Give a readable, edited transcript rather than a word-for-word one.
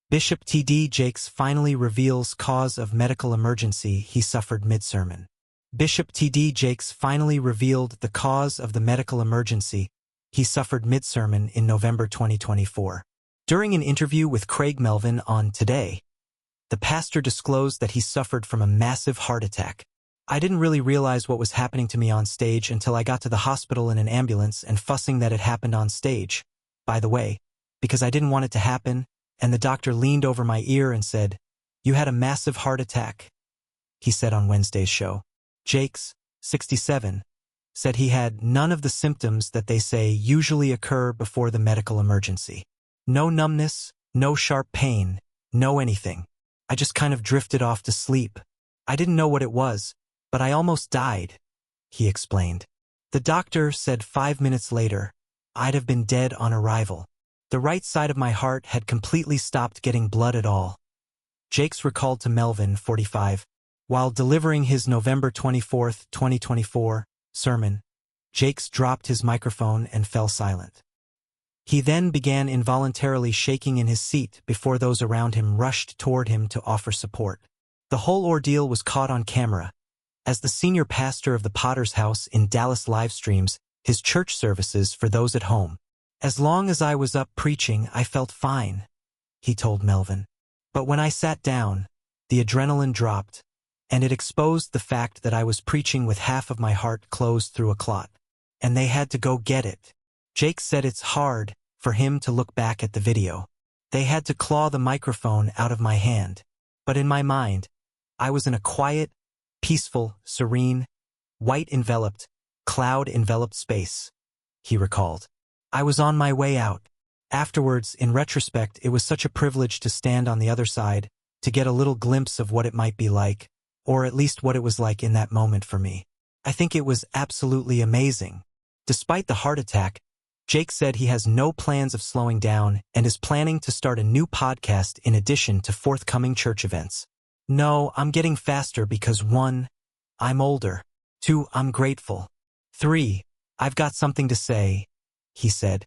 Bishop T.D. Jakes finally reveals cause of medical emergency he suffered mid-sermon. Bishop T.D. Jakes finally revealed the cause of the medical emergency he suffered mid-sermon in November 2024. During an interview with Craig Melvin on Today, the pastor disclosed that he suffered from a massive heart attack. "I didn't really realize what was happening to me on stage until I got to the hospital in an ambulance and fussing that it happened on stage, by the way, because I didn't want it to happen, and the doctor leaned over my ear and said, 'You had a massive heart attack,'" he said on Wednesday's show. Jakes, 67, said he had none of the symptoms that they say usually occur before the medical emergency. "No numbness, no sharp pain, no anything. I just kind of drifted off to sleep. I didn't know what it was, but I almost died," he explained. The doctor said 5 minutes later, "I'd have been dead on arrival. The right side of my heart had completely stopped getting blood at all." Jakes recalled to Melvin, 45, while delivering his November 24, 2024, sermon, Jakes dropped his microphone and fell silent. He then began involuntarily shaking in his seat before those around him rushed toward him to offer support. The whole ordeal was caught on camera, as the senior pastor of the Potter's House in Dallas livestreams his church services for those at home. "As long as I was up preaching, I felt fine," he told Melvin. "But when I sat down, the adrenaline dropped, and it exposed the fact that I was preaching with half of my heart closed through a clot, and they had to go get it." Jake said it's hard for him to look back at the video. "They had to claw the microphone out of my hand, but in my mind, I was in a quiet, peaceful, serene, white-enveloped, cloud-enveloped space," he recalled. "I was on my way out." Afterwards, in retrospect, it was such a privilege to stand on the other side, to get a little glimpse of what it might be like, or at least what it was like in that moment for me. "I think it was absolutely amazing." Despite the heart attack, Jake said he has no plans of slowing down and is planning to start a new podcast in addition to forthcoming church events. "No, I'm getting faster because 1, I'm older. 2, I'm grateful. 3, I've got something to say," he said.